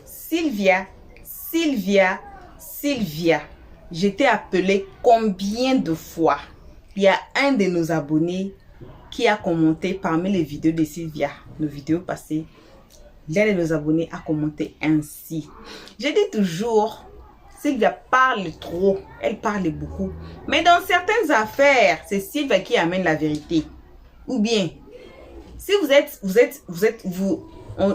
Sylvia, Sylvia, Sylvia. Je t'ai appelé combien de fois? Il y a un de nos abonnés qui a commenté parmi les vidéos de Sylvia, nos vidéos passées. L'un de nos abonnés a commenté ainsi. Je dis toujours, Sylvia parle trop, elle parle beaucoup. Mais dans certaines affaires, c'est Sylvia qui amène la vérité. Ou bien, si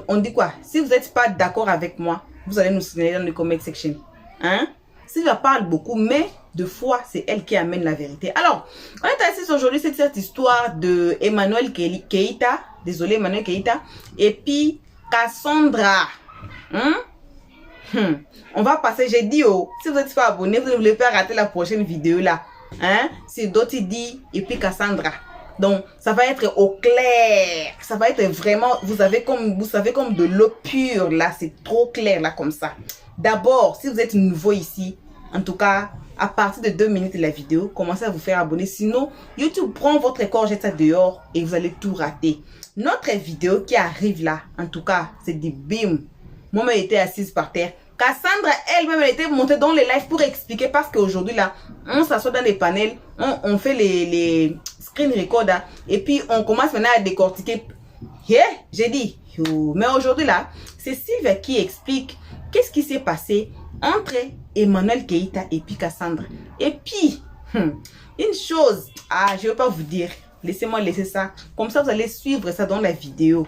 on dit quoi? Si vous n'êtes pas d'accord avec moi, vous allez nous signaler dans le comment section. Hein? Sylvia parle beaucoup, mais de fois, c'est elle qui amène la vérité. Alors, on est assis aujourd'hui, c'est cette histoire de Emmanuel Keita. Désolé, Emmanuel Keita. Et puis, Cassandra. On va passer, j'ai dit, oh, si vous n'êtes pas abonné, vous ne voulez pas rater la prochaine vidéo là. Hein? C'est Doti dit et puis Cassandra. Donc, ça va être au clair. Ça va être vraiment, vous savez comme de l'eau pure là. C'est trop clair là comme ça. D'abord, si vous êtes nouveau ici, en tout cas, à partir de 2 minutes de la vidéo, commencez à vous faire abonner. Sinon, YouTube prend votre corps, jette ça dehors et vous allez tout rater. Notre vidéo qui arrive là, en tout cas, c'est des bim. Moi, elle était assise par terre. Cassandra, elle-même, elle était montée dans les lives pour expliquer parce qu'aujourd'hui là, on s'assoit dans les panels, on fait les screen record hein, et puis on commence maintenant à décortiquer. Yeah, j'ai dit, mais aujourd'hui là, c'est Sylvia qui explique qu'est-ce qui s'est passé entre Emmanuel Keita et puis Cassandra. Et puis, une chose, je ne vais pas vous dire, laissez-moi laisser ça, comme ça vous allez suivre ça dans la vidéo.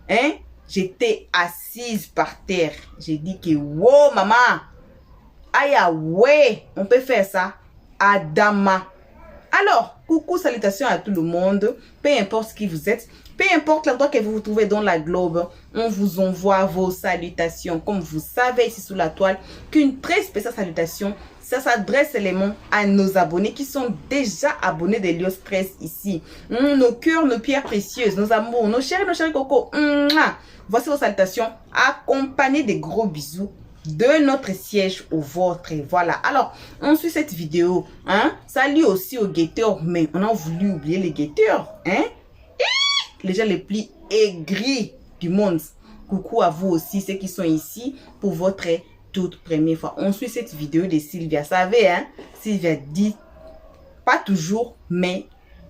Hein? J'étais assise par terre. J'ai dit que, wow, maman. Aïe, ouais, on peut faire ça. Adama. Alors, coucou, salutations à tout le monde. Peu importe qui vous êtes. Peu importe l'endroit que vous vous trouvez dans la globe. On vous envoie vos salutations. Comme vous savez ici sous la toile, qu'une très spéciale salutation, ça s'adresse seulement à nos abonnés qui sont déjà abonnés de Lios 13 ici. Nos cœurs, nos pierres précieuses, nos amours, nos chéris cocos. Voici vos salutations accompagnées de gros bisous de notre siège au vôtre. Voilà. Alors, on suit cette vidéo. Salut aussi aux guetteurs, mais on a voulu oublier les guetteurs. Les gens les plus aigris du monde. Coucou à vous aussi, ceux qui sont ici pour votre toute première fois. On suit cette vidéo de Sylvia. Vous savez, Sylvia dit pas toujours, mais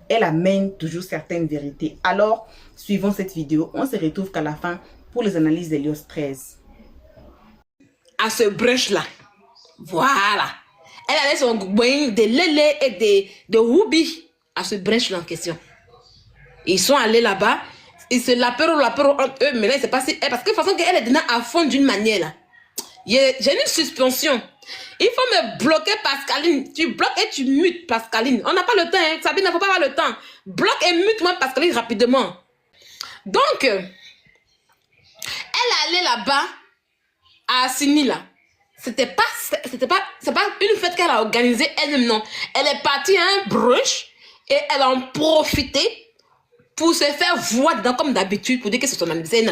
elle amène toujours certaines vérités. Alors, suivons cette vidéo. On se retrouve qu'à la fin pour les analyses de Lios 13. À ce brunch-là, voilà. Elle avait son bain de lélé et de ruby à ce brunch-là en question. Ils sont allés là-bas. Ils se l'apéro entre eux. Mais là, c'est pas si... Parce que de toute façon, elle est dedans à fond d'une manière là. J'ai une suspension. Il faut me bloquer Pascaline. Tu bloques et tu mutes Pascaline. On n'a pas le temps. Sabine, il ne faut pas avoir le temps. Bloque et mute-moi Pascaline rapidement. Donc, elle allait là-bas à Sini là. C'est pas une fête qu'elle a organisée elle-même, non. Elle est partie à un brunch et elle en profitait pour se faire voir dedans comme d'habitude pour dire que c'est son anniversaire.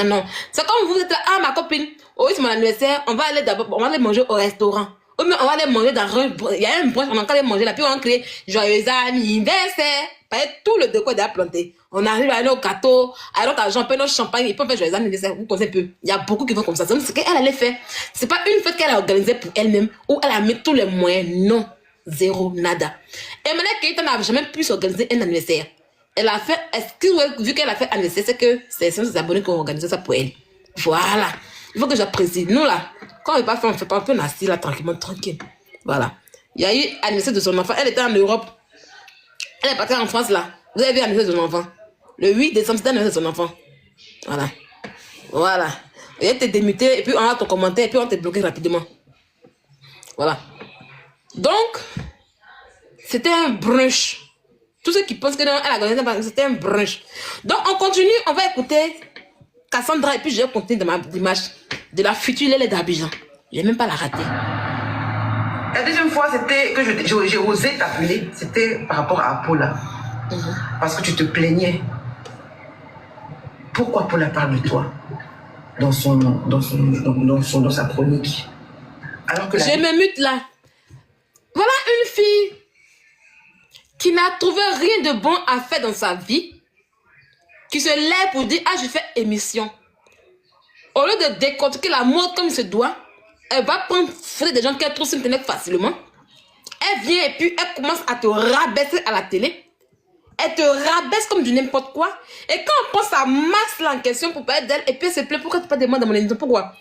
Non. C'est comme vous êtes là, ma copine, oui c'est mon anniversaire, on va aller manger au restaurant. Ou bien on va aller manger dans un, il y a un brunch, on va aller manger là, puis on va créer joyeux anniversaire. Tout le décor est déjà planté. On arrive à aller au gâteau, alors qu'à Jean nos champagne, et puis on fait joyeux anniversaire. Vous connaissez peu. Il y a beaucoup qui vont comme ça. C'est ce qu'elle allait faire. C'est pas une fête qu'elle a organisée pour elle-même, où elle a mis tous les moyens. Non. Zéro, nada. Et maintenant, Keita n'a jamais pu s'organiser un anniversaire. Elle a fait, vu qu'elle a fait anniversaire, c'est que c'est ses abonnés qui ont organisé ça pour elle. Voilà. Il faut que j'apprécie. Nous là, quand on ne fait pas faire, on fait pas, on peut assis là tranquillement, tranquille. Voilà. Il y a eu anniversaire de son enfant. Elle était en Europe. Elle est partie en France là. Vous avez vu l'anniversaire de son enfant. Le 8 décembre, c'était l'anniversaire de son enfant. Voilà. Voilà. Elle était démutée et puis on a ton commentaire et puis on t'a bloqué rapidement. Voilà. Donc, c'était un brunch. Tous ceux qui pensent que non, elle a gagné, c'était un brunch. Donc, on continue, on va écouter Cassandra et puis je vais continuer dans ma démarche de la future Lélé d'Abidjan. Je n'ai même pas la rater. La deuxième fois, c'était que j'ai osé t'appeler, c'était par rapport à Paula. Parce que tu te plaignais. Pourquoi Paula parle de toi dans sa chronique? Alors que je me mute là. Voilà une fille qui n'a trouvé rien de bon à faire dans sa vie, qui se lève pour dire, je fais émission. Au lieu de décortiquer la mode comme il se doit, elle va prendre des gens qu'elle trouve sur Internet facilement. Elle vient et puis elle commence à te rabaisser à la télé. Elle te rabaisse comme du n'importe quoi. Et quand on prend sa masse là en question pour parler d'elle, et puis elle se plaint, pourquoi tu parles de moi dans mon émission? Pourquoi?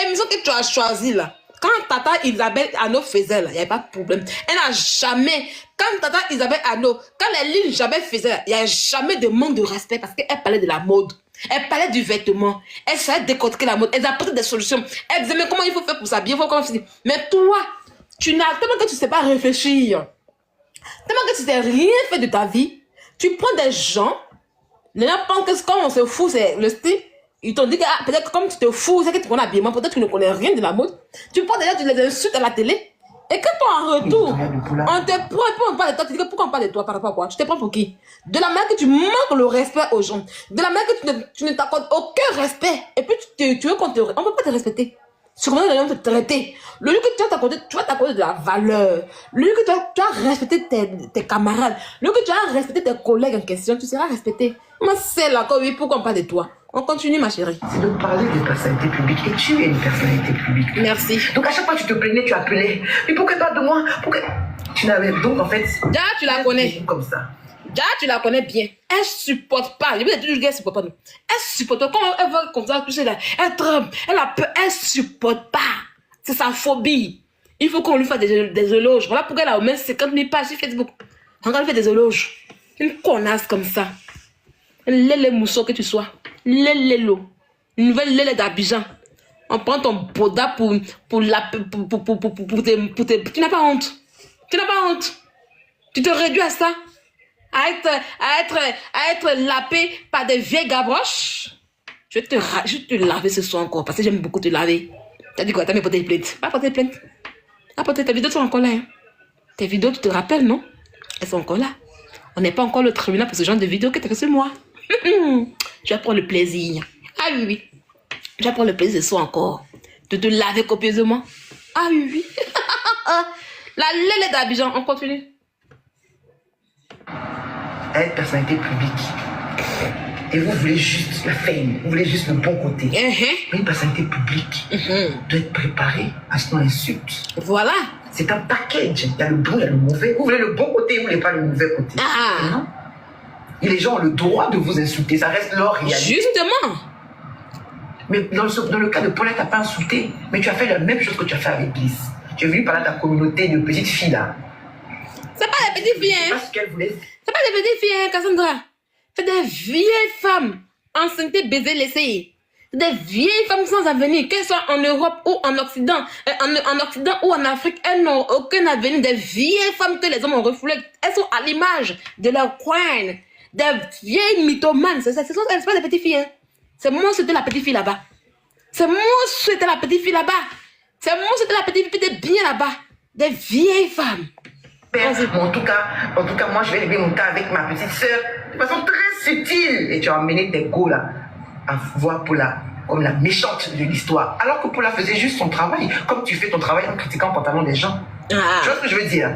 L'émission que tu as choisie là, quand Tata Isabelle Anno faisait là, il n'y avait pas de problème. Elle n'a jamais, quand Tata Isabelle Anno, quand les lignes jamais faisaient là, il n'y a jamais de manque de respect parce qu'elle parlait de la mode. Elle parlait du vêtement. Elle savait décortiquer la mode. Elle apportait des solutions. Elle disait, mais comment il faut faire pour s'habiller? Comment faire? Mais toi, tu n'as tellement que tu ne sais pas réfléchir. Tellement que tu ne sais rien fait de ta vie. Tu prends des gens, les gens pensent que quand on se fout, c'est le style. Ils t'ont dit que peut-être que comme tu te fous, c'est que tu connais l'habillement, peut-être que tu ne connais rien de la mode. Tu prends des gens, tu les insultes à la télé. Et quand toi, en retour, on te prend, on parle de toi, tu dis que pourquoi on parle de toi par rapport à quoi? Tu te prends pour qui? De la manière que tu manques le respect aux gens. De la manière que tu ne t'accordes aucun respect. Et puis tu veux qu'on te... On ne peut pas te respecter. C'est comment les gens te traiter. Le lieu que tu vas t'accorder de la valeur. Le lieu que tu vas respecter tes camarades. Le lieu que tu vas respecter tes collègues en question, tu seras respecté. Moi, c'est là que oui, pourquoi on parle de toi? On continue, ma chérie. C'est de parler des personnalités publiques. Et tu es une personnalité publique. Merci. Donc à chaque fois que tu te plaignais, tu appelais. Mais pourquoi pas de moi? Pourquoi? Tu n'avais... Donc en fait... Déjà, tu la connais. Comme ça. Déjà, tu la connais bien. Elle supporte pas. Je vais te dire qu'elle supporte pas. Non. Elle supporte pas. Quand elle va comme ça, tu sais, là, elle tremble. Elle a peur. Elle supporte pas. C'est sa phobie. Il faut qu'on lui fasse des éloges. Voilà pourquoi elle a au moins 50 000 pages sur Facebook. On va lui faire des éloges. Une connasse comme ça. Lélé mousseau que tu sois. Lélé l'eau. Une nouvelle lélé d'Abidjan. On prend ton boda pour tu n'as pas honte. Tu n'as pas honte. Tu te réduis à ça. À être lapé par des vieilles gabroches. Je vais te laver ce soir encore parce que j'aime beaucoup te laver. T'as dit quoi? T'as même porté plainte. Pas porté plainte. Tes vidéos sont encore là. Hein. Tes vidéos, tu te rappelles, non? Elles sont encore là. On n'est pas encore le tribunal pour ce genre de vidéos que tu as sur moi. Je vais prendre le plaisir. Ah oui, oui. Je vais prendre le plaisir ce soir encore. De te laver copieusement. Ah oui, oui. La lélé d'Abidjan, on continue. Être personnalité publique. Et vous voulez juste la fame, vous voulez juste le bon côté. Mais une personnalité publique doit être préparée à ce qu'on insulte. Voilà. C'est un package. Il y a le bon, il y a le mauvais. Vous voulez le bon côté, vous voulez pas le mauvais côté. Ah. Non. Et les gens ont le droit de vous insulter. Ça reste leur réalité. Justement. Mais dans le cas de Paulette, tu n'as pas insulté. Mais tu as fait la même chose que tu as fait avec Bliss. Tu es venu parler de ta communauté de petites filles là. C'est pas des petites filles, hein. C'est pas ce qu'elle voulait. C'est pas des petites filles, hein, Cassandra. C'est des vieilles femmes enceintes, baisées, laissées. C'est des vieilles femmes sans avenir. Qu'elles soient en Europe ou en Occident, en Occident ou en Afrique, elles n'ont aucun avenir. Des vieilles femmes que les hommes ont refoulées. Elles sont à l'image de leur coin. Des vieilles mythomanes. C'est pas des petites filles, hein. C'est moi, c'était la petite fille là-bas. C'est moi, c'était la petite fille là-bas. C'est moi, c'était la petite fille de bien là-bas. Des vieilles femmes. En tout cas, moi, je vais régler mon cas avec ma petite sœur de façon très subtile. Et tu as amené tes go là à voir Paula comme la méchante de l'histoire. Alors que Paula faisait juste son travail, comme tu fais ton travail en critiquant le pantalon des gens. Tu vois ce que je veux dire?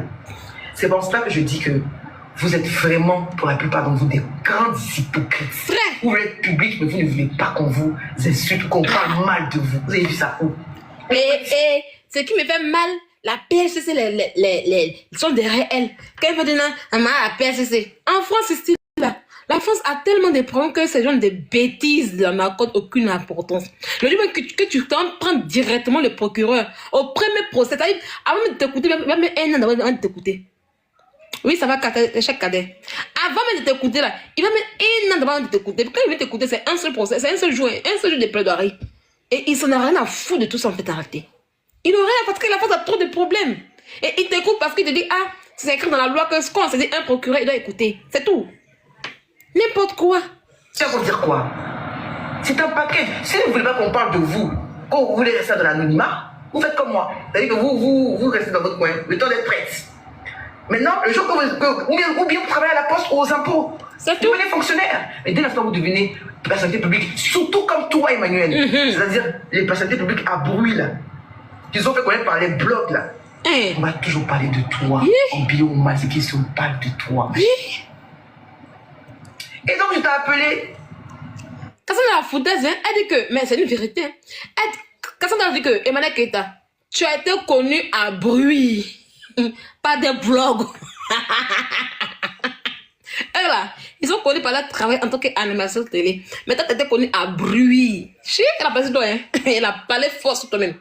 C'est pour cela que je dis que vous êtes vraiment, pour la plupart d'entre vous, des grandes hypocrites. Vrai. Vous voulez être public, mais vous ne voulez pas qu'on vous insulte, qu'on parle mal de vous. Vous avez vu ça où? Et ce qui me fait mal, la PSCC, ils sont derrière elle. Quand ils me disent, maman, la PSCC. En France, c'est style là. La France a tellement de problèmes que ces gens de bêtises n'accordent aucune importance. Le jour que tu prends directement le procureur au premier procès, avant de t'écouter, même un an avant de t'écouter. Oui, ça va, chaque cadet. Avant même de t'écouter là, il va mettre un an avant de t'écouter. Quand il veut t'écouter, c'est un seul procès, c'est un seul jour de plaidoirie. Et il s'en a rien à foutre de tout ça en fait arrêter. Il n'aurait rien parce que la France a trop de problèmes. Et il t'écoute parce qu'il te dit, ah, c'est écrit dans la loi que ce qu'on s'est dit, un procureur, il doit écouter. C'est tout. N'importe quoi. Ça veut dire quoi? C'est un paquet. Si vous ne voulez pas qu'on parle de vous, quand vous voulez rester dans l'anonymat, vous faites comme moi. C'est-à-dire que vous restez dans votre coin, le temps d'être prête. Maintenant, le jour que ou bien vous travaillez à la poste ou aux impôts, vous devenez fonctionnaire. Mais dès l'instant où vous devenez personnalité publique, surtout comme toi, Emmanuel, c'est-à-dire les personnalités publiques à bruit, là, qui sont fait connaître par les blogs, là, on va toujours parler de toi. En bio, on m'a dit qu'on parle de toi. Et donc, je t'ai appelé. Cassandra, Cassandra la foutaise, hein, elle dit que, mais c'est une vérité. Hein. Cassandra dit que, Emmanuel Keita, tu as été connu à bruit, pas des blogs. Et là, ils sont connus par leur travail en tant qu'animation télé. Mais toi, tu étais connu à bruit. Chic, elle a passé toi, hein. Elle a parlé fort sur toi-même.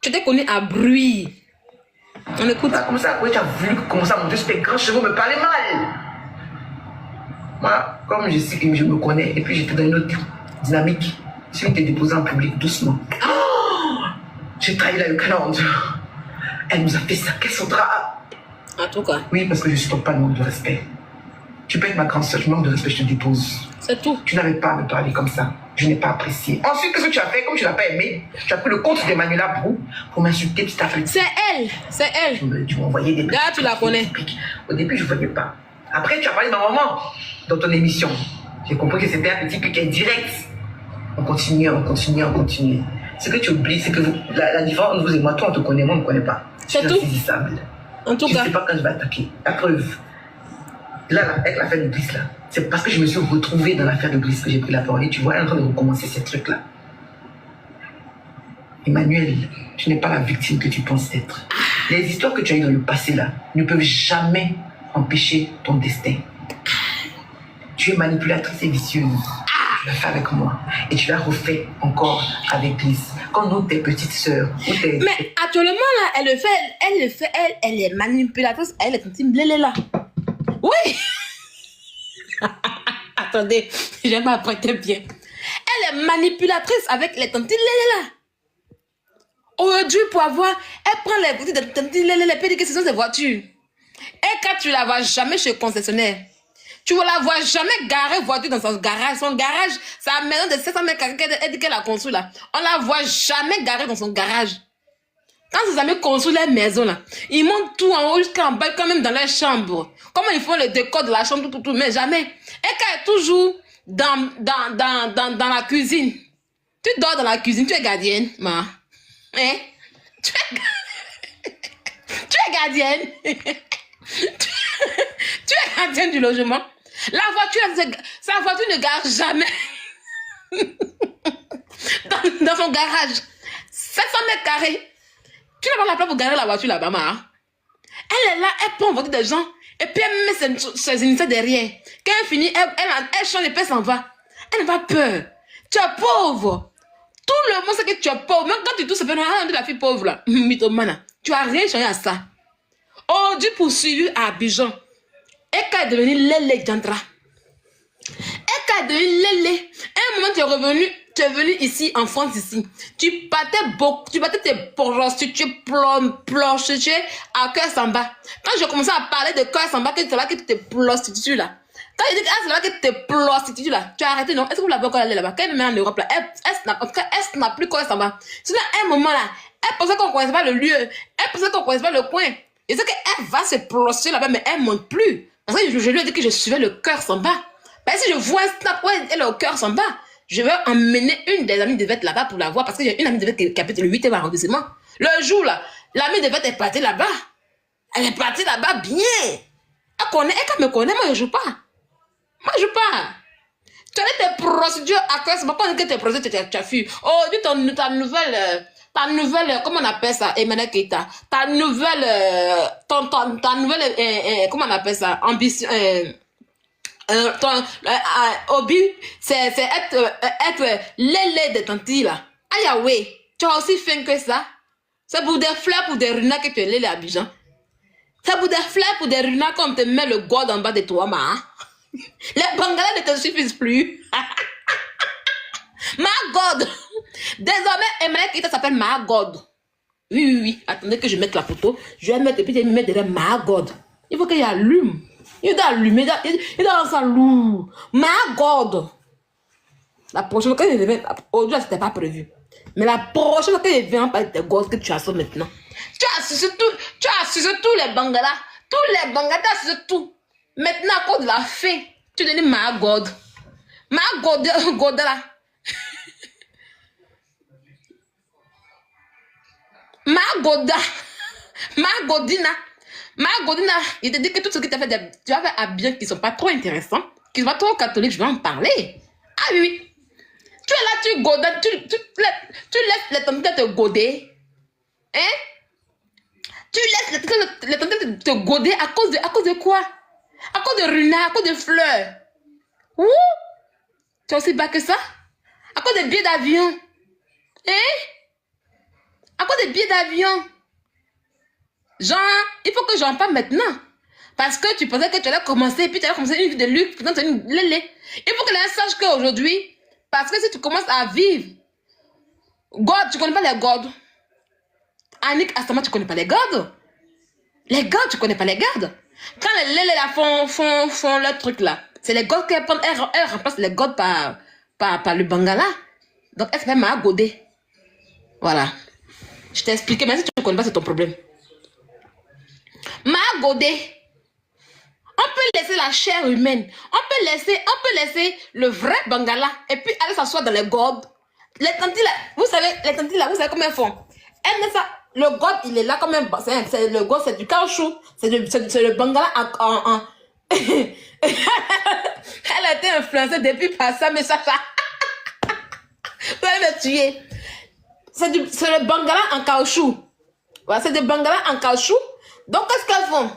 Tu étais connu à bruit. On écoute. Comme ça, après, tu as voulu commencer à monter sur tes grands chevaux, me parler mal. Moi, comme je sais que je me connais, et puis j'étais dans une autre dynamique, je t'ai déposé en public doucement. Oh, j'ai trahi la Ukalande. Elle nous a fait ça. Quel sera? En tout cas. Oui, parce que je ne supporte pas le manque de respect. Tu peux être ma grande soeur, je manque de respect, je te dépose. C'est tout. Tu n'avais pas à me parler comme ça. Je n'ai pas apprécié. Ensuite, qu'est-ce que tu as fait? Comme tu n'as pas aimé, tu as pris le compte d'Emmanuela Brou pour m'insulter petit à petit. C'est elle. C'est elle. Tu m'as envoyé des... Là, tu la connais. Au début, je ne voyais pas. Après, tu as parlé de ma maman dans ton émission. J'ai compris que c'était un petit pic indirect. On continue. Ce que tu oublies, c'est que la différence entre vous et moi, toi, on te connaît, moi, on ne me connaît pas. C'est tout. Insaisissable. En tout cas. Je ne sais pas quand je vais attaquer. La preuve. Là, avec l'affaire de Brice, là, c'est parce que je me suis retrouvée dans l'affaire de Brice que j'ai pris la parole. Et tu vois, elle est en train de recommencer ces trucs-là. Emmanuel, tu n'es pas la victime que tu penses être. Les histoires que tu as eues dans le passé, là, ne peuvent jamais empêcher ton destin. Tu es manipulatrice et vicieuse. Tu l'as fait avec moi. Et tu l'as refait encore avec Brice. Quand nous, tes petites sœurs. Mais actuellement, là, elle est manipulatrice. Elle est intime blélé là. Oui. Attendez, j'aime pas prêter bien. Elle est manipulatrice avec les tantes là. Aujourd'hui, pour avoir, elle prend les boutiques de tantes les puis dit que ce sont des voitures. Et quand tu la vois jamais chez le concessionnaire, tu ne la vois jamais garer voiture dans son garage. Son garage, sa maison de 700 mètres carrés qu'elle dit qu'elle a construit là. On la voit jamais garer dans son garage. Quand ses amis construisent leur maison là, ils montent tout en haut jusqu'en bas, quand même dans leur chambre. Comment ils font le décor de la chambre, tout, mais jamais. Et quand elle est toujours dans la cuisine, tu dors dans la cuisine, tu es gardienne, ma. Hein? Tu es gardienne. Tu es gardienne du logement. Sa voiture ne gare jamais dans son garage. 700 mètres carrés. Tu n'as pas la place pour garer la voiture là-bas, ma. Elle est là, elle prend la voiture des gens. Et puis elle met ses initiales derrière. Quand elle finit, elle change et puis elle s'en va. Elle n'a pas peur. Tu es pauvre. Tout le monde sait que tu es pauvre. Même quand tu touches, ça fait la fille pauvre là. Mythomane. Tu n'as rien changé à ça. Oh, Dieu poursuivi à Abidjan. Et quand elle est devenue Lélé Diantra. Et quand elle est devenue Lélé. À un moment, tu es venu ici, en France, ici. Tu battais tes prostituées, prostituées à Cœur Samba. Quand j'ai commencé à parler de Cœur Samba, que c'est là que tu t'es prostituée là. Quand je dis que c'est là que tu t'es prostituée là, tu as arrêté, non? Est-ce que vous l'avez encore allé là-bas? Quand elle me met en Europe là, elle n'a plus Cœur Samba. Sinon, à un moment là, elle pensait qu'on ne connaissait pas le lieu. Elle pensait qu'on ne connaissait pas le coin. Et c'est qu'elle va se prostituer là-bas, mais elle ne monte plus. Parce que je lui ai dit que je suivais le Cœur Samba. Ben, si je vois un snap, ouais, elle est au Cœur Samba, je vais emmener une des amies de Vête là-bas pour la voir. Parce que j'ai une amie de Vête qui habite le 8e arrondissement. Le jour là, l'amie de Vête est partie là-bas. Elle est partie là-bas bien. Elle me connaît, moi je joue pas. Moi je joue pas. Tu as des procédures à quoi c'est pas quand tu es procédures, tu as fui. Oh, dis ta nouvelle, comment on appelle ça, Emmanuel Keita. Ta nouvelle, comment on appelle ça, ambition, ton hobby, c'est être lélé de tanti là. Aïe, ouais, tu as aussi fait que ça. C'est pour des fleurs, pour des runas que tu es lélé à Abidjan. C'est pour des fleurs, pour des runas comme te met le god en bas de toi, ma. Les bangalais ne te suffisent plus. Ma God. Désormais, Emmanuel Keita s'appelle Ma God. Oui. Attendez que je mette la photo. Je vais mettre, et puis je vais me mettre derrière Ma God. Il faut qu'il allume. Il doit allumer. Il doit lancer lourd. Ma God. La prochaine fois que je viens, aujourd'hui, c'était pas prévu. Mais la prochaine fois que je viens, pas de God que tu as ça maintenant. Tu as sucé tous les bangalas. Tous les bangalas, tu as sucé tout. Maintenant, à cause de la fée, tu donnes Ma God. Ma God là. Ma Godina, il te dit que tout ce que tu as fait, tu as fait à bien qui ne sont pas trop intéressants, qui ne sont pas trop catholiques, je vais en parler. Ah oui. Tu es là, tu godes, tu laisses les tantites te goder. Hein? Tu laisses les tantites te goder à cause de quoi? À cause de runards, à cause de fleurs. Ouh! Tu es aussi bas que ça? À cause des billets d'avion. Hein? À cause des billets d'avion. Genre, il faut que j'en parle maintenant. Parce que tu pensais que tu allais commencer, puis tu allais commencer une vie de luxe, puis tu as une lélé. Il faut que les gens sachent qu'aujourd'hui, parce que si tu commences à vivre, God, tu connais pas les gods. Annick Astama, tu connais pas les gods. Les gods, tu connais pas les gods. Quand les lélés là font leur truc là, c'est les gods qu'elles prennent, elles remplacent les gods par le bangala. Donc elles se mettent à goder. Voilà. Je t'ai expliqué, mais si tu ne connais pas, c'est ton problème. Godé. On peut laisser la chair humaine. On peut laisser le vrai bangala. Et puis aller s'asseoir dans les godes. Les tantis là, vous savez comment elles font. Elles mettent ça. Le god, il est là comme un... Le god, c'est du caoutchouc. C'est le bangala en... Elle a été influencée depuis par ça, mais ça... Vous allez me tuer. C'est le bangala en caoutchouc. Voilà, c'est des bangalas en caoutchouc. Donc, qu'est-ce qu'elles font?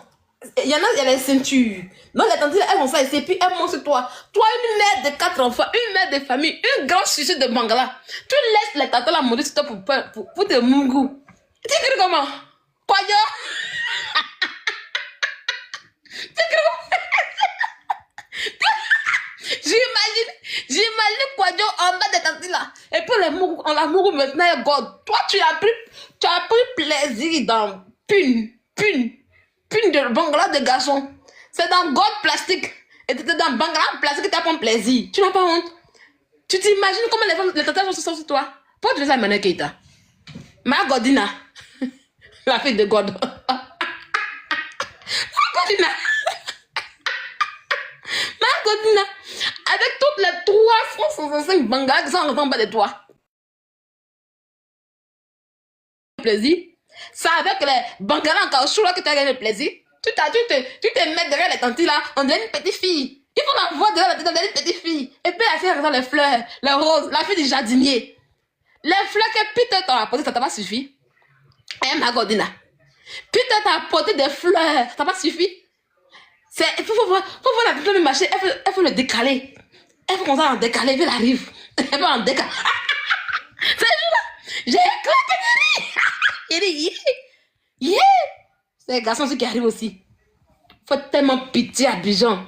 Il y en a, il y a les ceintures. Donc, les tantes, elles vont ça ici, puis elles montent sur toi. Toi, une mère de 4 enfants, une mère de famille, une grande sucette de bangala. Tu laisses les tantes la monter sur toi pour te mougou. Tu écris comment? Quoi, yo? Tu écris comment? J'imagine quoi, yo, en bas des tantes là. Et puis, on la mougou maintenant, et God. Toi, tu as pris plaisir dans pune de bangala de garçon. C'est dans God plastique. Et tu es dans bangala plastique que tu as pris plaisir. Tu n'as pas honte. Tu t'imagines comment les femmes, les tatages sont sur toi? Pourquoi tu fais ça, Mané Keita? Ma Godina. La fille de God. Ma Godina. Ma Godina. Avec toutes les 365 bangalas qui sont en bas de toi. Plaisir. C'est avec les bangalas en caoutchouc là que tu as gagné le plaisir. Tu te mets derrière les tantis là, on dirait une petite fille. Il faut la voir derrière la tête, on dirait une petite fille. Et puis la fille regarde les fleurs, les roses, la fille du jardinier. Les fleurs que Peter t'a apporté, ça t'a pas suffi. Eh ma Godina. Peter t'a apporté des fleurs, ça t'a pas suffi. Il faut voir la tête de marché, elle faut le décaler. Elle faut qu'on s'en décaler, elle arrive. Elle va en décaler. Ce jour-là, j'ai éclaté de rire. Il dit, yeah. C'est les garçons qui arrivent aussi. Faut tellement pitié à Bijan.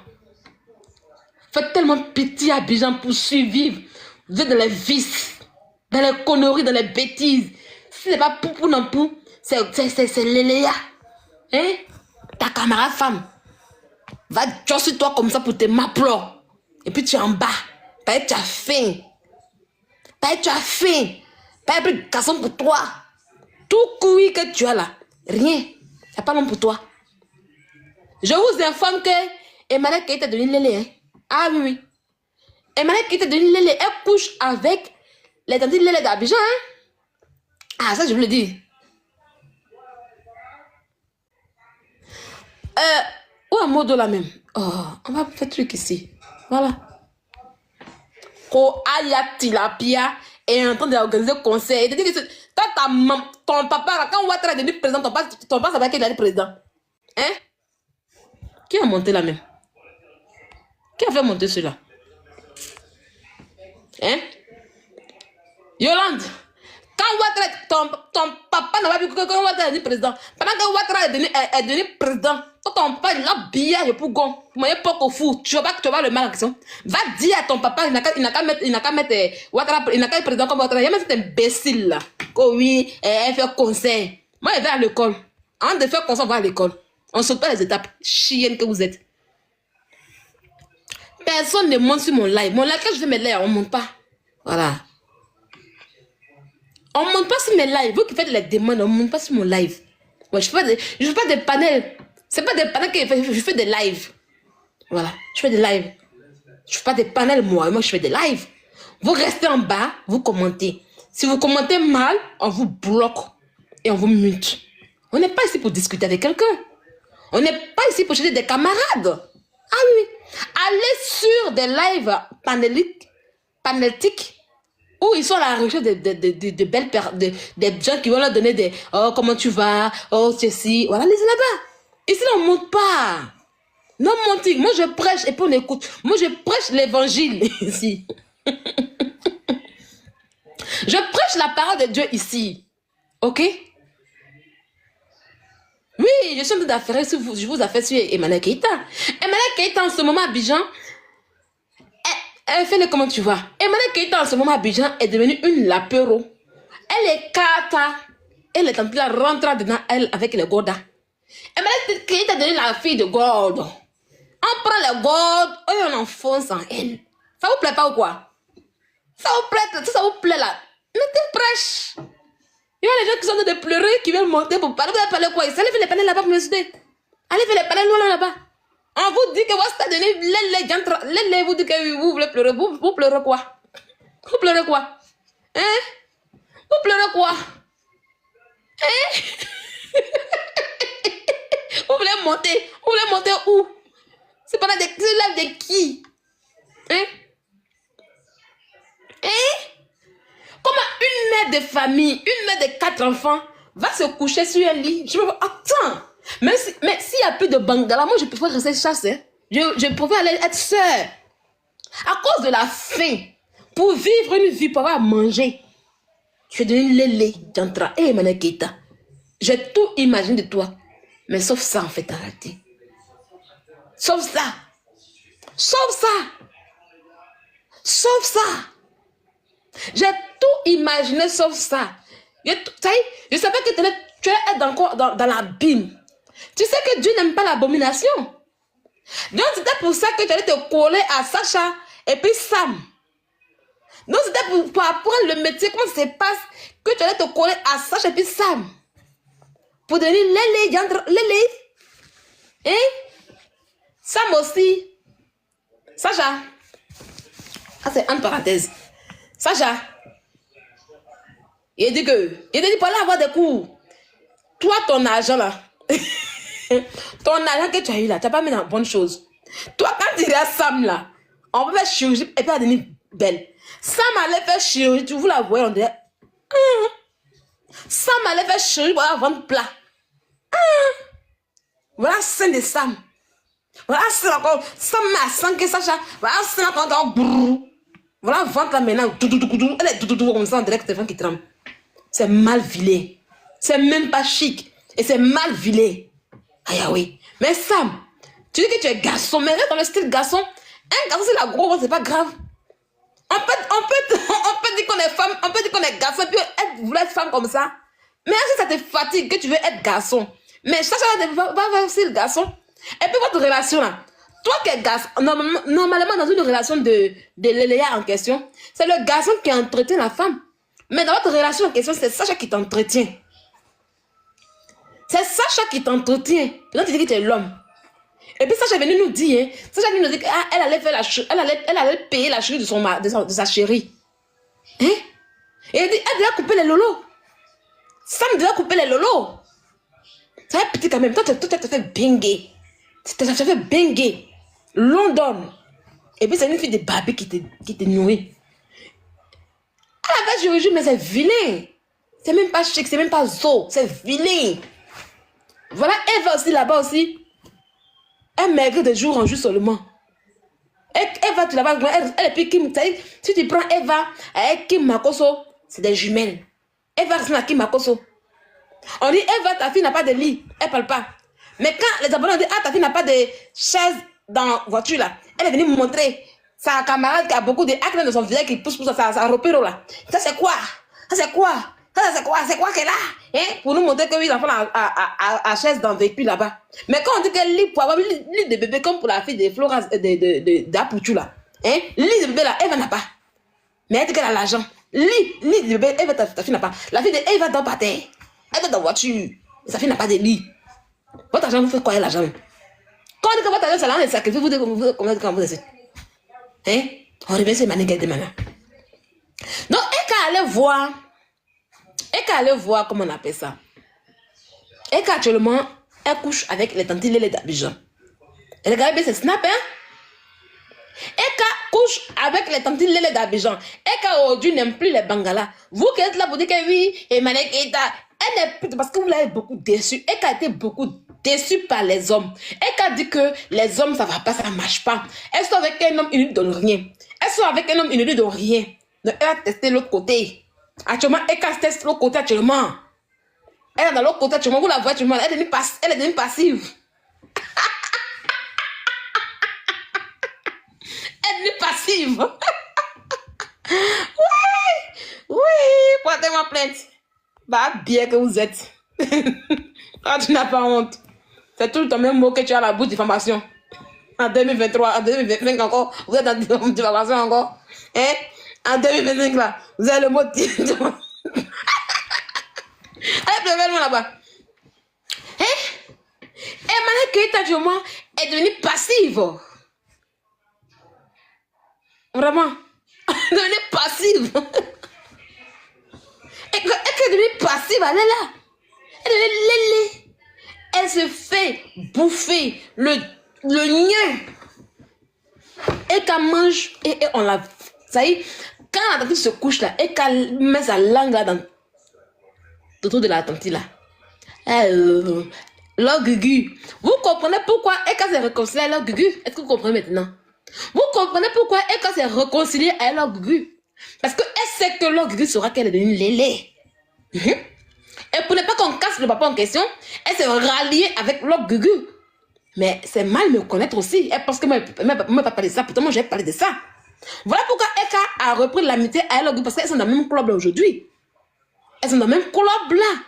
Faut tellement pitié à Bijan pour survivre. Vous êtes dans les vices, dans les conneries, dans les bêtises. Si ce n'est pas Poupou non plus, c'est Léléa. Hein? Ta camarade femme va josser toi comme ça pour te m'applaudir. Et puis tu es en bas. T'as faim. Tu as faim. T'as pris de garçon pour toi. Tout couille que tu as là, rien. C'est pas bon pour toi. Je vous informe que Emmanuel Keita de Lélé. Hein? Ah oui. Emmanuel Keita de Lélé, elle couche avec les tantes de Lélé d'Abidjan. Hein? Ah, ça, je vous le dis. Où un mot de la même? Oh, on va faire truc ici. Voilà. Ko aya tilapia et en train d'organiser un conseil. Ton papa, quand Ouattara est devenu président, ton papa savait qu'il est président. Hein? Qui a monté la même? Qui a fait monter celui-là? Hein? Yolande, quand Ouattara, ton papa n'a pas vu que Ouattara est devenu président. Pendant que Ouattara est devenu président, ton papa il a billard pour gon. Tu m'as pas au fou. Tu vas le mal action. Va dire à ton papa, il n'a qu'à mettre Ouattara, il n'a qu'à être président comme Ouattara. Il y a même cet imbécile là. Oh oui, elle fait conseil. Moi, je vais à l'école. Avant de faire conseil, on va à l'école. On saute pas les étapes. Chienne que vous êtes. Personne ne monte sur mon live. Mon live, quand je fais mes lives, on ne monte pas. Voilà. On ne monte pas sur mes lives. Vous qui faites les demandes, on ne monte pas sur mon live. Ouais, je fais pas des panels. C'est pas des panels que je fais des lives. Voilà. Je fais des lives. Je fais pas des panels, moi. Moi, je fais des lives. Vous restez en bas, vous commentez. Si vous commentez mal, on vous bloque et on vous mute. On n'est pas ici pour discuter avec quelqu'un. On n'est pas ici pour chercher des camarades. Ah oui. Allez sur des lives panéliques, Où ils sont à la recherche de belles personnes, des gens qui vont leur donner des oh, comment tu vas, oh, ceci. Voilà, laissez là-bas. Ici, on ne monte pas. Non, mentir. Moi, je prêche et puis on écoute. Moi, je prêche l'évangile ici. Je prêche la parole de Dieu ici. Ok? Oui, je suis en train d'affaire sur vous. Je vous affaire sur Emmanuel Keïta. Emmanuel Keïta, en ce moment, à Abidjan, elle fait le comment tu vois. Emmanuel Keïta, en ce moment, à Abidjan, est devenue une lapero. Elle est kata. Elle est en train de rentrer dedans, elle, avec les godas. Emmanuel Keïta est devenue la fille de God. On prend les godes et on enfonce en elle. Ça vous plaît pas ou quoi? Ça vous plaît là? Mettez prêche. Il y a des gens qui sont en train de pleurer, qui veulent monter pour parler. Vous allez parler quoi? Allez faire les parler là-bas pour me souder. Allez faire les parler loin là-bas. On vous dit que vous êtes donné les vous dit que vous voulez pleurer. Vous pleurez quoi? Vous pleurez quoi? Hein? Vous pleurez quoi? Hein? Vous voulez monter? Vous voulez monter où? C'est pas là de qui? Hein? Hein? Comment une mère de famille, une mère de 4 enfants va se coucher sur un lit? Je me dis, attends, mais s'il n'y a plus de bangala, moi je préfère rester chassée. Je préfère aller être seule. À cause de la faim, pour vivre une vie, pour avoir à manger, tu es devenu lélé, Jantra. Et Emmanuel Keïta, j'ai tout imaginé de toi. Mais sauf ça, en fait, arrêtez. Sauf ça. Sauf ça. Sauf ça. J'ai tout imaginé sauf ça. Je savais que tu allais être dans l'abîme. Tu sais que Dieu n'aime pas l'abomination. Donc c'était pour ça que tu allais te coller à Sacha et puis Sam. Donc c'était pour apprendre le métier, comment ça se passe, que tu allais te coller à Sacha et puis Sam. Pour devenir Lélé. Hein? Sam aussi. Sacha. Ah, c'est entre parenthèses. Sacha. Il dit pour aller avoir des cours. Toi, ton argent là. Ton argent que tu as eu là, tu n'as pas mis dans bonne chose. Toi, quand tu iras Sam là, on peut faire chirurgie et puis elle devenir belle. Sam allait faire chirurgie, tu vous la voyez, on dirait. Sam allait faire chirurgie pour avoir ventre plat. Voilà scène de Sam. Voilà scène encore. Sam à 5 Sacha. Voilà scène encore. Voilà ventre là maintenant. Elle est comme ça, on dirait que c'est qui tremble. C'est mal vilé. C'est même pas chic. Et c'est mal vilé. Aïe, oui. Mais Sam, tu dis que tu es garçon, mais reste dans le style garçon. Un garçon, c'est la grosse, c'est pas grave. On peut dire qu'on est femme, on peut dire qu'on est garçon, puis vouloir être femme comme ça. Mais si ça te fatigue, que tu veux être garçon, mais chaque chose va faire aussi le garçon. Et puis votre relation là, toi qui es garçon, normalement dans une relation de Léléa en question, c'est le garçon qui entretient la femme. Mais dans votre relation en question, c'est Sacha qui t'entretient. C'est Sacha qui t'entretient. Puis tu dis que tu es l'homme. Et puis Sacha est venu nous dire, hein, Sacha est venu nous dire qu'elle allait faire elle allait payer la chérie de sa chérie. Hein? Et elle dit, elle devait couper les lolos. Sam devait couper les lolos. Ça va petit quand même. Toi, tu te fais binguer. Tu te fais binguer. London. Et puis c'est une fille de Barbie qui te nourrit. Elle a fait chirurgie, mais c'est vilain. C'est même pas chic, c'est même pas zo. C'est vilain. Voilà, Eva aussi là-bas aussi. Elle maigrit de jour en jour seulement. Eva, tu la vois, elle et puis Kim, si tu prends Eva avec Kim Makoso, c'est des jumelles. Eva ressemble à Kim Makoso. On dit, Eva, ta fille n'a pas de lit. Elle parle pas. Mais quand les abonnés ont dit, ah, ta fille n'a pas de chaise dans la voiture là, elle est venue me montrer sa camarade qui a beaucoup d'acné dans son visage qui pousse sa repéro là. Ça c'est quoi? Ça c'est quoi? Ça c'est quoi? C'est quoi qu'elle a? Hein? Pour nous montrer que oui, l'enfant a chaise dans le véhicule là-bas. Mais quand on dit qu'elle lit pour avoir lit de bébé comme pour la fille de Florence, d'Apoutou là. Hein? Lit de bébé là, Eva n'a pas. Mais elle dit qu'elle a l'argent. Lit de bébé, Eva, ta fille n'a pas. La fille de Eva dort par terre. Elle est dans la voiture. Sa fille n'a pas de lit. Votre argent, vous faites quoi, l'argent? Quand on dit que votre argent, c'est l'argent de sacrifice, vous dites comment vous êtes. Hein? On revient sur Manigel de Mana. Donc, elle allait voir, comment on appelle ça. Et qu'actuellement, elle couche avec les tantilles d'Abidjan. Elle regarde bien ses snaps, hein? Eka couche avec les tantes Lele d'Abidjan. Eka aujourd'hui n'aime plus les Bangalas. Vous qui êtes là pour dire que oui, Emmanuel Keita, elle n'est plus parce que vous l'avez beaucoup déçu. Eka a été beaucoup déçu par les hommes. Eka dit que les hommes ça va pas, ça marche pas. Elles sont avec un homme, ils ne donnent rien. Elles sont avec un homme, ils ne lui donnent rien. Donc elle a testé l'autre côté. Actuellement, Eka teste l'autre côté actuellement. Elle est dans l'autre côté actuellement. Vous la voyez actuellement. Elle est devenue passive. Elle est passive. Oui, portez-moi plainte. Bah, bien que vous êtes. Ah, tu n'as pas honte. C'est tout le temps même mot que tu as à la bouche diffamation. En 2023, en 2025 encore, vous êtes en diffamation encore. Hein? En 2025 là, vous avez le mot diffamation. Allez, pleurez-moi là-bas. Hein? Emmanuel Keita Djoma est devenue passive. Vraiment. Devenue passive. Elle est devenue passive, elle est là. Elle est lélé. Elle se fait bouffer le nien. Et qu'elle mange, et on la... Ça y est, quand la tante se couche là, et qu'elle met sa langue là dans... autour de la tante là. Leur gugu. Vous comprenez pourquoi Eka s'est réconciliée à leur gugu? Est-ce que vous comprenez maintenant? Vous comprenez pourquoi Eka s'est réconciliée à leur gugu? Parce qu'elle sait que leur gugu saura qu'elle est devenue lélé. Et pour ne pas qu'on casse le papa en question, elle s'est ralliée avec leur gugu. Mais c'est mal me connaître aussi. Elle pense que moi, je ne vais pas parler de ça. Pourtant, moi, j'ai parlé de ça. Voilà pourquoi Eka a repris l'amitié à leur gugu. Parce qu'elles sont dans le même club là aujourd'hui. Elles sont dans le même club là.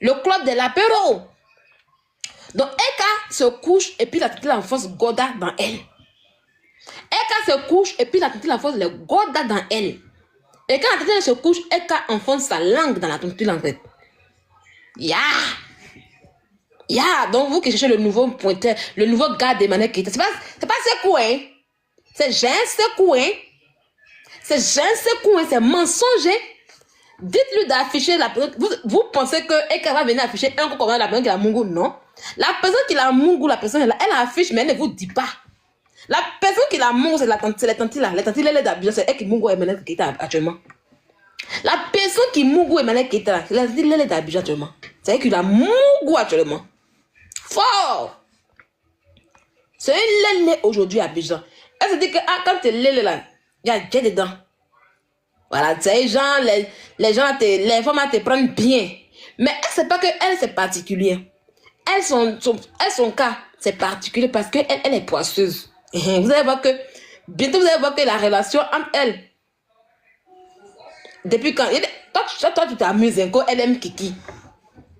Le club de l'apéro. Donc, Eka se couche et puis la tête l'enfance goda dans elle. Eka se couche et puis la tête l'enfance le goda dans elle. Et quand la tête se couche, Eka enfonce sa langue dans la tontule en fait. Donc vous qui cherchez le nouveau pointeur, le nouveau gars d'Emmanuel Keita, c'est pas ce coin. C'est Jean Secouin. C'est Jean Secouin, c'est mensonger. Dites-lui d'afficher la personne. Vous pensez que Eka va venir afficher un coup comme la personne qui a Mungu? Non. La personne qui a Mungu, la personne elle affiche, mais elle ne vous dit pas. La personne qui a Mungu, c'est les tantis là. Les tantis, elle est d'Abidjan, c'est elle qui Mungu Emmanuel Keita actuellement. La personne qui Mungu Emmanuel Keita, c'est la tantis, elle est d'Abidjan actuellement. C'est elle qui a Mungu actuellement. Fort! C'est une lélé aujourd'hui à Abidjan. Elle se dit que quand tu es lélé là, il y a déjà dedans. Voilà, tu sais, gens, les femmes te prennent bien. Mais elle ne sait pas qu'elle, c'est particulier. Son cas, c'est particulier parce qu'elle elle est poisseuse. Vous allez voir que, bientôt vous allez voir que la relation entre elle, depuis quand, toi tu t'amuses, hein, quand elle aime Kiki.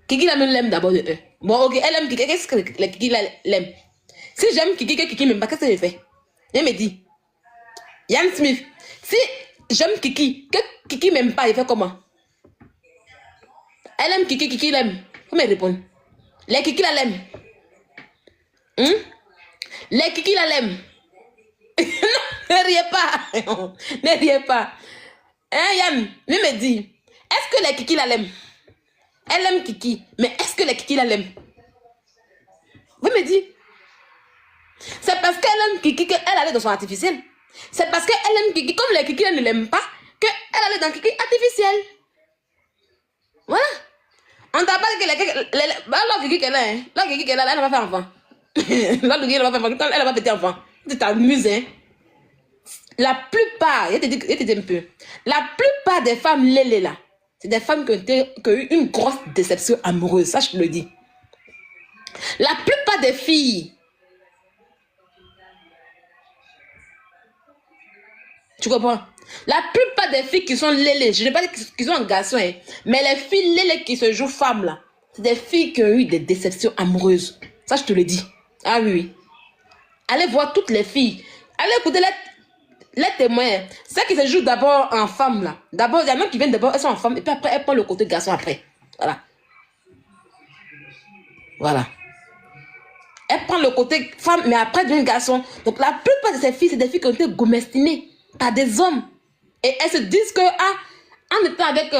Kiki l'aime d'abord de eux. Bon, ok, elle aime Kiki, qu'est-ce que Kiki l'aime? Si j'aime Kiki, que Kiki m'aime pas, qu'est-ce que je fais? Elle me dit, Yann Smith, si j'aime Kiki, que Kiki m'aime pas, il fait comment? Elle aime Kiki, Kiki l'aime. Comment elle répond? Les Kiki la l'aime. Les Kiki la l'aime. Non, ne riez pas. Ne riez pas. Hein, Yann, lui me dit, est-ce que les Kiki la l'aime? Elle aime Kiki, mais est-ce que les Kiki la l'aime? Vous me dites, c'est parce qu'elle aime Kiki qu'elle allait dans son artificiel. C'est parce qu'elle aime Kiki, comme les Kiki ne l'aiment pas, qu'elle allait dans Kiki artificiel. Voilà. On t'a pas dit que la Kiki qu'elle a, hein. La Kiki qu'elle a, elle va faire enfant. La Kiki, elle va faire enfant. Elle va péter enfant. Tu t'amuses, hein. La plupart, je te dis un peu, la plupart des femmes lélé là, c'est des femmes qui ont eu une grosse déception amoureuse. Ça, je te le dis. La plupart des filles, tu comprends? La plupart des filles qui sont lélé, je ne vais pas dire qu'ils sont en garçon, hein, mais les filles lélé qui se jouent femmes là, c'est des filles qui ont eu des déceptions amoureuses. Ça, je te le dis. Ah oui. Allez voir toutes les filles. Allez écouter les témoins. Celles qui se jouent d'abord en femme là. D'abord, il y en a qui viennent d'abord, elles sont en femme, et puis après, elles prennent le côté garçon après. Voilà. Voilà. Elles prennent le côté femme, mais après, elles deviennent garçon. Donc, la plupart de ces filles, c'est des filles qui ont été gomestinées par des hommes. Et elles se disent que, en étant avec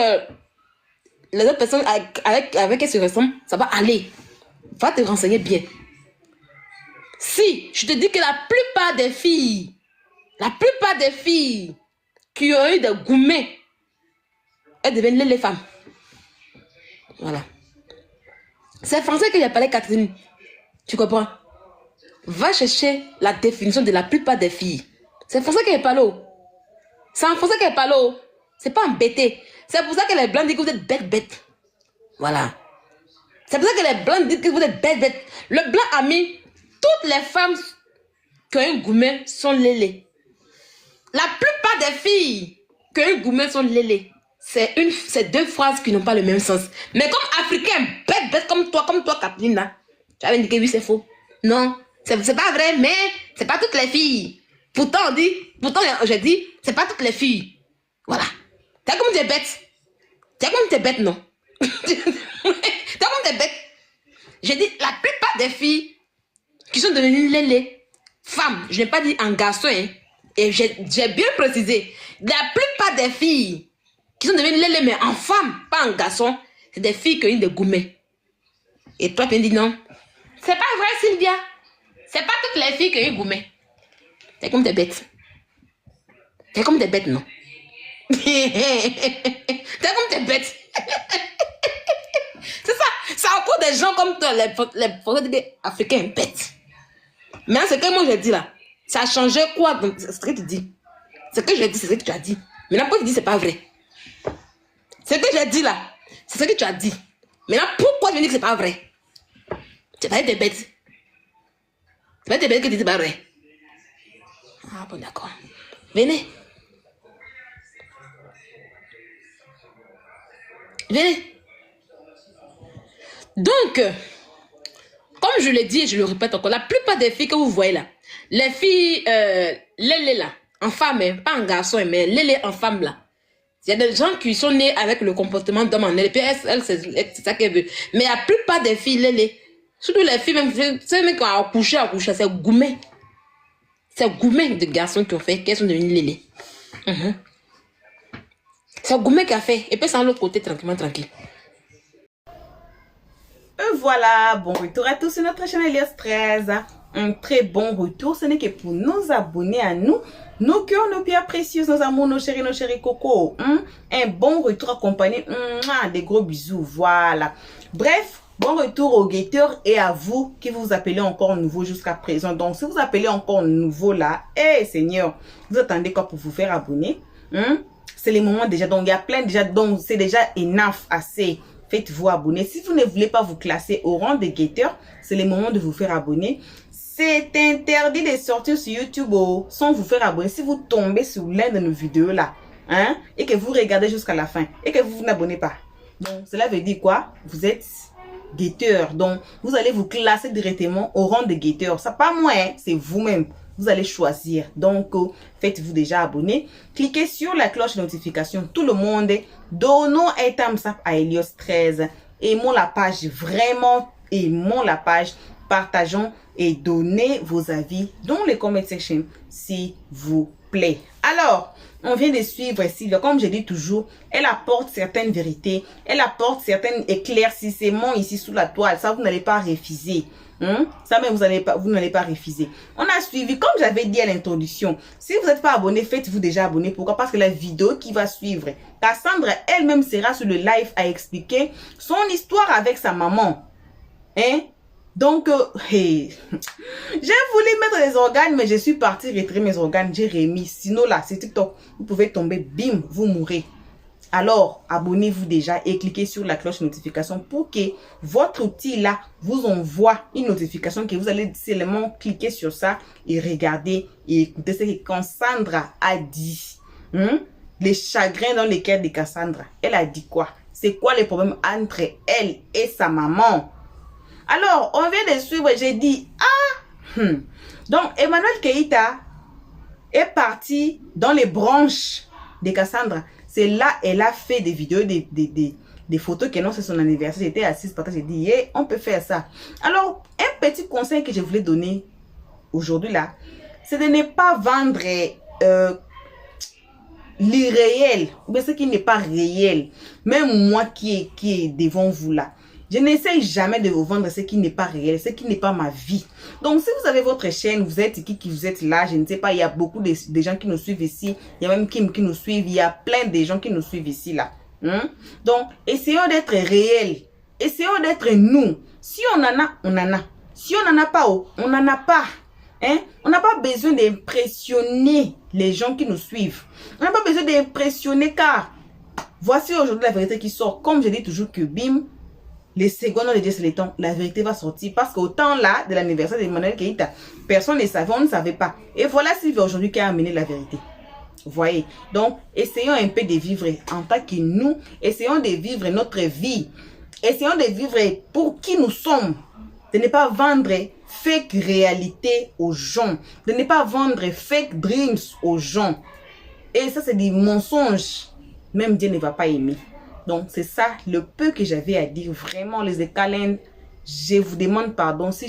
les autres personnes avec qui elles se ressemblent, ça va aller. Va te renseigner bien. Si je te dis que la plupart des filles La plupart des filles qui ont eu des gourmets, elles deviennent les femmes. Voilà. C'est français que j'ai parlé, Catherine. Tu comprends? Va chercher la définition de la plupart des filles. C'est français que j'ai parlé. C'est en français que j'ai parlé. C'est pas embêté. C'est pour ça que les blancs disent que vous êtes bête. Voilà. C'est pour ça que les blancs disent que vous êtes bête. Le blanc a mis toutes les femmes qui ont un gourmet sont lélés. La plupart des filles qui ont un gourmet sont lélés. C'est deux phrases qui n'ont pas le même sens. Mais comme africain, bête comme toi, Catherine, là, tu avais dit que oui, c'est faux. Non, c'est pas vrai, mais c'est pas toutes les filles. Pourtant, j'ai dit, c'est pas toutes les filles. Voilà. T'as comme t'es bête. T'as comme t'es bête, non? T'as comme t'es bête. J'ai dit, la plupart des filles qui sont devenues lélés, femmes, je n'ai pas dit en garçon, hein, et j'ai bien précisé, la plupart des filles qui sont devenues lélés, mais en femme, pas en garçon, c'est des filles qui ont eu des gourmets. Et toi, tu me dis non. C'est pas vrai, Sylvia. C'est pas toutes les filles qui ont eu gourmets. T'es comme des bêtes. T'es comme des bêtes, non? T'es comme des bêtes. C'est ça. C'est encore des gens comme toi, les Africains bêtes. Mais c'est que moi j'ai dit là. Ça a changé quoi dans ce que tu dis? Ce que j'ai dit, c'est ce que tu as dit. Maintenant, pourquoi tu dis c'est pas vrai? Ce que j'ai dit là, c'est ce que tu as dit. Maintenant, pourquoi tu dis que c'est pas vrai? C'est pas des bêtes. C'est pas des bêtes que tu dis c'est pas vrai. Ah bon, d'accord. Venez. Donc, comme je l'ai dit et je le répète encore, la plupart des filles que vous voyez là, les filles lélé là, en femme, pas en garçon, mais lélé en femme là, il y a des gens qui sont nés avec le comportement d'homme en elle, et puis elle c'est ça qu'elle veut. Mais la plupart des filles lélé, surtout les filles, même, c'est même quand on couche, c'est gourmet. C'est gourmet de garçons qui ont fait, qu'elles sont devenues lélé. C'est gourmet qui a fait, et puis c'est de l'autre côté, tranquille. Voilà, bon retour à tous sur notre chaîne Elios 13. Un très bon retour, ce n'est que pour nos abonnés à nous, nos cœurs, nos pierres précieuses, nos amours, nos chéris coco. Un bon retour accompagné des gros bisous, voilà. Bref, bon retour aux guetteurs et à vous qui vous appelez encore nouveau jusqu'à présent. Donc, si vous appelez encore nouveau là, Seigneur, vous attendez quoi pour vous faire abonner? C'est les moments déjà, donc il y a plein déjà, donc c'est déjà enough, assez. Faites-vous abonner. Si vous ne voulez pas vous classer au rang des guetteurs, c'est le moment de vous faire abonner. C'est interdit de sortir sur YouTube sans vous faire abonner. Si vous tombez sur l'un de nos vidéos là, et que vous regardez jusqu'à la fin, et que vous vous n'abonnez pas. Donc, cela veut dire quoi? Vous êtes guetteur. Donc, vous allez vous classer directement au rang de guetteur. Ça pas moi, c'est vous-même. Vous allez choisir. Donc, faites-vous déjà abonner. Cliquez sur la cloche de notification. Tout le monde, donnons un thumbs up à Elios 13. Aimons la page, vraiment aimons la page. Partageons et donnez vos avis dans les comment section, s'il vous plaît. Alors, on vient de suivre Sylvia. Comme je dis toujours, elle apporte certaines vérités. Elle apporte certains éclaircissements ici sous la toile. Ça, vous n'allez pas refuser. Ça même vous n'allez pas refuser. On a suivi, comme j'avais dit à l'introduction, si vous n'êtes pas abonné, faites-vous déjà abonner. Pourquoi? Parce que la vidéo qui va suivre, Cassandra elle-même sera sur le live à expliquer son histoire avec sa maman. Donc, j'ai voulu mettre les organes, mais je suis partie retirer mes organes, j'ai remis. Sinon là, c'est TikTok, vous pouvez tomber, bim, vous mourrez. Alors, abonnez-vous déjà et cliquez sur la cloche de notification pour que votre outil là vous envoie une notification que vous allez seulement cliquer sur ça et regarder et écouter ce que Cassandra a dit. Les chagrins dans les cœurs de Cassandra. Elle a dit quoi? C'est quoi les problèmes entre elle et sa maman? Alors, on vient de suivre, j'ai dit, Donc, Emmanuel Keïta est parti dans les branches de Cassandra. C'est là, elle a fait des vidéos, des photos que non, c'est son anniversaire. J'étais assise par terre, j'ai dit, on peut faire ça. Alors, un petit conseil que je voulais donner aujourd'hui là, c'est de ne pas vendre l'irréel, ou bien ce qui n'est pas réel. Même moi qui est devant vous là. Je n'essaye jamais de vous vendre ce qui n'est pas réel, ce qui n'est pas ma vie. Donc, si vous avez votre chaîne, vous êtes qui vous êtes là, je ne sais pas, il y a beaucoup de gens qui nous suivent ici. Il y a même Kim qui nous suivent. Il y a plein de gens qui nous suivent ici, là. Donc, essayons d'être réels. Essayons d'être nous. Si on en a, on en a. Si on n'en a pas, on n'en a pas. On n'a pas besoin d'impressionner les gens qui nous suivent. On n'a pas besoin d'impressionner car voici aujourd'hui la vérité qui sort. Comme je dis toujours que bim, les secondes de Dieu c'est le temps, la vérité va sortir. Parce qu'au temps là de l'anniversaire d'Emmanuel Keïta, personne ne savait, on ne savait pas. Et voilà Sylvie aujourd'hui qui a amené la vérité. Vous voyez? Donc, essayons un peu de vivre en tant que nous. Essayons de vivre notre vie. Essayons de vivre pour qui nous sommes. De ne pas vendre fake réalité aux gens. De ne pas vendre fake dreams aux gens. Et ça, c'est des mensonges. Même Dieu ne va pas aimer. Donc, c'est ça le peu que j'avais à dire. Vraiment, les écalins, je vous demande pardon si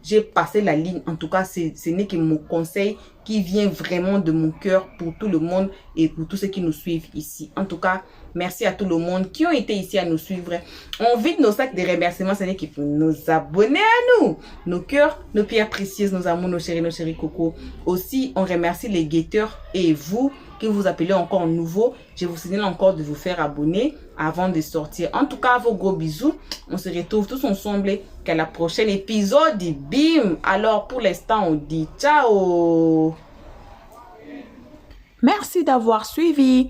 j'ai passé la ligne. En tout cas, ce n'est que mon conseil qui vient vraiment de mon cœur pour tout le monde et pour tous ceux qui nous suivent ici. En tout cas, merci à tout le monde qui ont été ici à nous suivre. On vide nos sacs de remerciements. Ce n'est que pour nos abonnés à nous. Nos cœurs, nos pierres précieuses, nos amours, nos chéris cocos. Aussi, on remercie les guetteurs et vous qui vous appelez encore nouveau. Je vous signale encore de vous faire abonner avant de sortir. En tout cas, vos gros bisous. On se retrouve tous ensemble qu'à la prochaine épisode. Bim! Alors, pour l'instant, on dit ciao! Merci d'avoir suivi.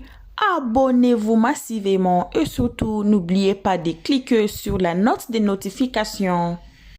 Abonnez-vous massivement et surtout, n'oubliez pas de cliquer sur la note de notification.